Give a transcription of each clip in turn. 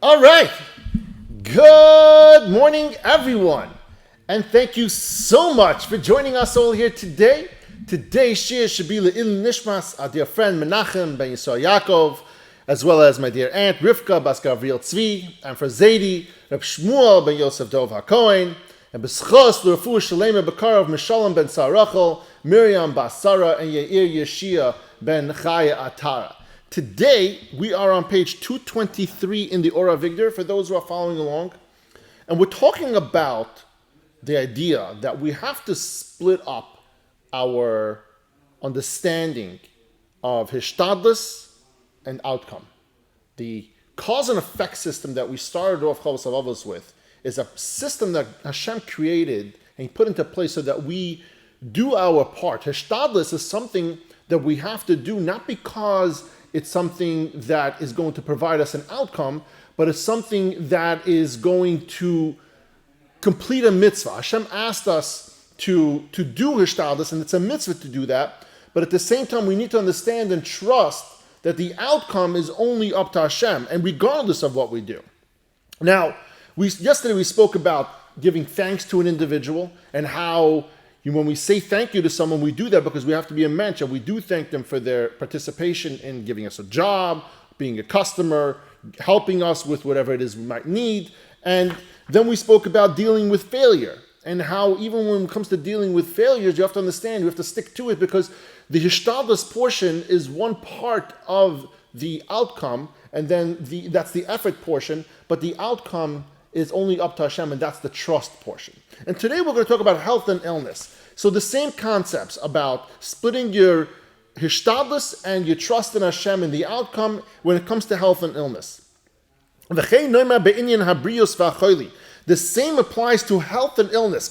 All right. Good morning, everyone. And thank you so much for joining us all here today. Today's shir should be Le'il Nishmas, our dear friend Menachem ben Yisrael Yaakov, as well as my dear aunt Rivka bas Gavriel Tzvi, and for Zaidi, Reb Shmuel ben Yosef Dov HaKohen, and B'schos l'Refu Shalema Bekarov Meshalem ben Sarachel, Miriam bas Sarah, and Yair Yeshia ben Chaya Atara. Today, we are on page 223 in the Ora Vigdor, for those who are following along. And we're talking about the idea that we have to split up our understanding of hishtadlus and outcome. The cause and effect system that we started off Chavos Avos with is a system that Hashem created and put into place so that we do our part. Hishtadlus is something that we have to do not because it's something that is going to provide us an outcome, but it's something that is going to complete a mitzvah. Hashem asked us to do hishtadlus, and it's a mitzvah to do that, but at the same time we need to understand and trust that the outcome is only up to Hashem, and regardless of what we do. Now, yesterday we spoke about giving thanks to an individual, and how when we say thank you to someone, we do that because we have to be a mensch, and we do thank them for their participation in giving us a job, being a customer, helping us with whatever it is we might need. And then we spoke about dealing with failure, and how even when it comes to dealing with failures, you have to understand, you have to stick to it, because the hishtadlus portion is one part of the outcome, and then that's the effort portion, but the outcome is only up to Hashem, and that's the trust portion. And today we're going to talk about health and illness. So the same concepts about splitting your hishtadlus and your trust in Hashem and the outcome when it comes to health and illness. The same applies to health and illness.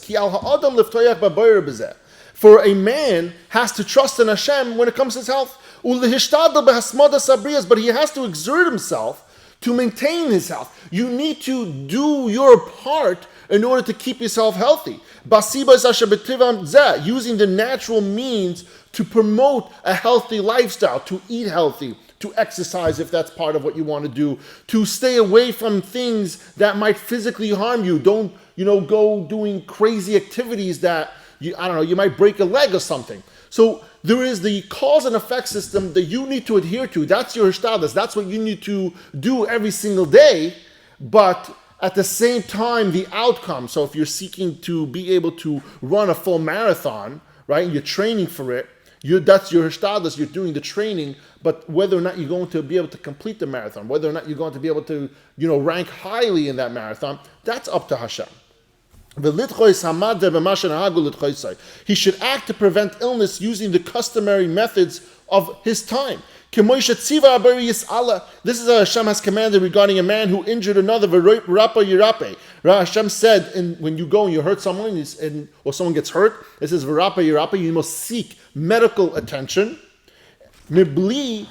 For a man has to trust in Hashem when it comes to his health. But he has to exert himself to maintain his health. You need to do your part in order to keep yourself healthy. Using the natural means to promote a healthy lifestyle, to eat healthy, to exercise if that's part of what you want to do, to stay away from things that might physically harm you. Don't, go doing crazy activities that, you might break a leg or something. So there is the cause and effect system that you need to adhere to. That's your hishtadlus. That's what you need to do every single day. But at the same time, the outcome. So if you're seeking to be able to run a full marathon, right, and you're training for it, that's your hishtadlus. You're doing the training. But whether or not you're going to be able to complete the marathon, whether or not you're going to be able to, rank highly in that marathon, that's up to Hashem. He should act to prevent illness using the customary methods of his time. This is how Hashem has commanded regarding a man who injured another. Hashem said, when you go and you hurt someone, or someone gets hurt, it says, you must seek medical attention. But he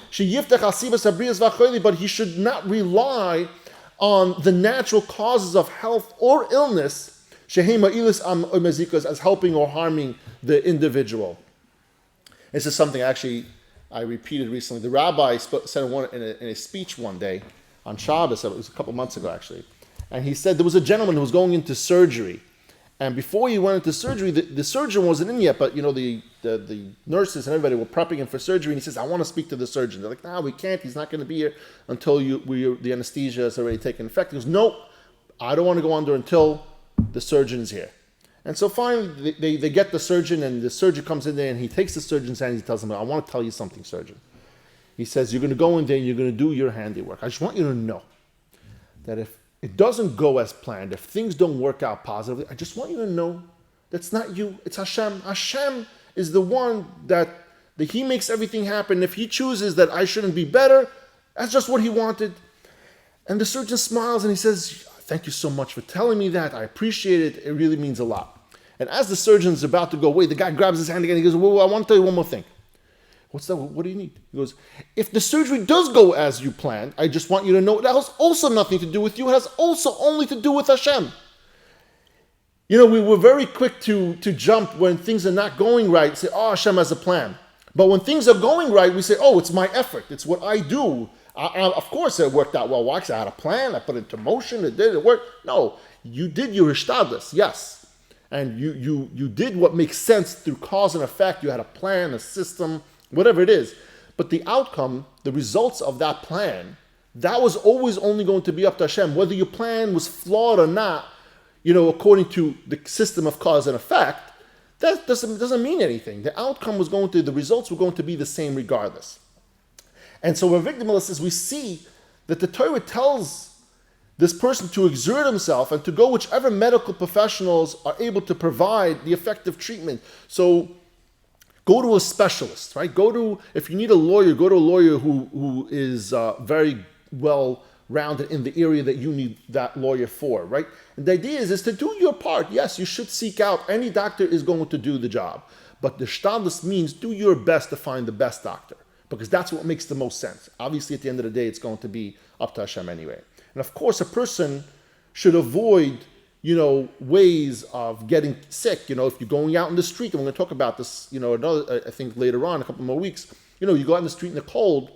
should not rely on the natural causes of health or illness as helping or harming the individual. This is something actually I repeated recently. The rabbi said in a speech one day on Shabbos. It was a couple months ago actually, and he said there was a gentleman who was going into surgery, and before he went into surgery, the surgeon wasn't in yet, but the nurses and everybody were prepping him for surgery, and he says, "I want to speak to the surgeon." They're like, "No, we can't. He's not going to be here until the anesthesia has already taken effect." He goes, "No, I don't want to go under until the surgeon is here." And so finally, they get the surgeon, and the surgeon comes in there, and he takes the surgeon's hand, and he tells him, "I want to tell you something, surgeon." He says, "You're going to go in there, and you're going to do your handiwork. I just want you to know that if it doesn't go as planned, if things don't work out positively, I just want you to know that's not you, it's Hashem. Hashem is the one that he makes everything happen. If he chooses that I shouldn't be better, that's just what he wanted." And the surgeon smiles, and he says, "Thank you so much for telling me that. I appreciate it. It really means a lot." And as the surgeon's about to go away, the guy grabs his hand again. He goes, "Well, I want to tell you one more thing." "What's that? What do you need?" He goes, "If the surgery does go as you planned, I just want you to know that has also nothing to do with you. It has also only to do with Hashem." We were very quick to jump when things are not going right, say, "Oh, Hashem has a plan." But when things are going right, we say, "Oh, it's my effort. It's what I do. Of course it worked out well. Why? Because I had a plan, I put it into motion, it worked. No, you did your hishtadlus, yes. And you did what makes sense through cause and effect. You had a plan, a system, whatever it is. But the outcome, the results of that plan, that was always only going to be up to Hashem. Whether your plan was flawed or not, according to the system of cause and effect, that doesn't mean anything. The outcome the results were going to be the same regardless. And so Rav Av says we see that the Torah tells this person to exert himself and to go whichever medical professionals are able to provide the effective treatment. So go to a specialist, right? If you need a lawyer, go to a lawyer who is very well rounded in the area that you need that lawyer for, right? And the idea is to do your part. Yes, you should seek out. Any doctor is going to do the job. But the shtadlus means do your best to find the best doctor, because that's what makes the most sense. Obviously, at the end of the day, it's going to be up to Hashem anyway. And of course, a person should avoid, ways of getting sick. If you're going out in the street, and we're going to talk about this, I think later on, a couple more weeks, you go out in the street in the cold,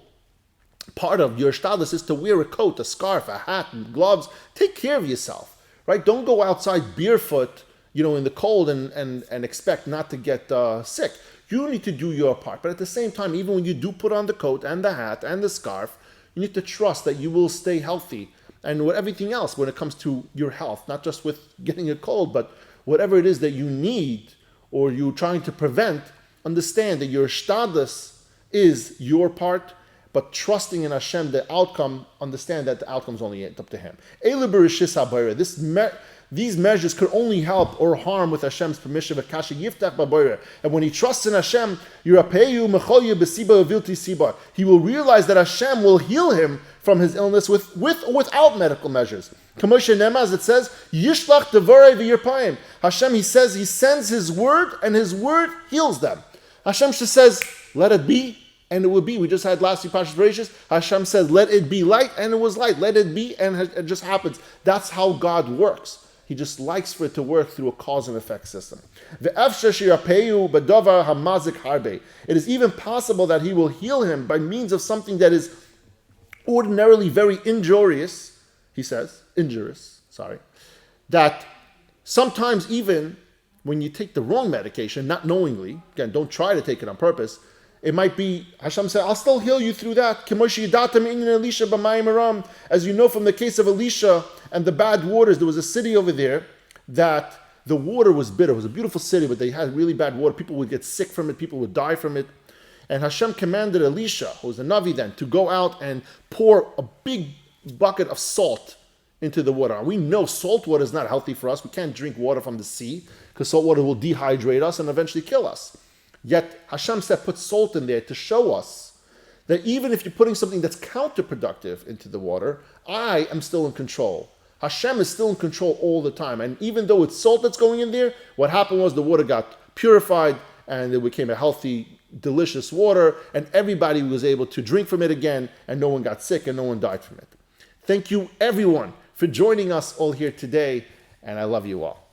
part of your shtadlus is to wear a coat, a scarf, a hat, and gloves. Take care of yourself, right? Don't go outside barefoot, in the cold and expect not to get sick. You need to do your part. But at the same time, even when you do put on the coat and the hat and the scarf, you need to trust that you will stay healthy. And with everything else, when it comes to your health, not just with getting a cold, but whatever it is that you need or you're trying to prevent, understand that your shtadlus is your part, but trusting in Hashem, the outcome, understand that the outcome is only up to Him. These measures could only help or harm with Hashem's permission. And when he trusts in Hashem, he will realize that Hashem will heal him from his illness with or without medical measures. As it says, Hashem, he says, he sends his word, and his word heals them. Hashem just says, let it be, and it will be. We just had last week Parshas Bereshis. Hashem says, let it be light, and it was light. Let it be, and it just happens. That's how God works. He just likes for it to work through a cause and effect system. It is even possible that he will heal him by means of something that is ordinarily very injurious, that sometimes even when you take the wrong medication, not knowingly, again, don't try to take it on purpose, it might be, Hashem said, I'll still heal you through that. As you know from the case of Elisha and the bad waters, there was a city over there that the water was bitter. It was a beautiful city, but they had really bad water. People would get sick from it. People would die from it. And Hashem commanded Elisha, who was a Navi then, to go out and pour a big bucket of salt into the water. And we know salt water is not healthy for us. We can't drink water from the sea because salt water will dehydrate us and eventually kill us. Yet Hashem said, put salt in there to show us that even if you're putting something that's counterproductive into the water, I am still in control. Hashem is still in control all the time. And even though it's salt that's going in there, what happened was the water got purified and it became a healthy, delicious water, and everybody was able to drink from it again, and no one got sick and no one died from it. Thank you, everyone, for joining us all here today, and I love you all.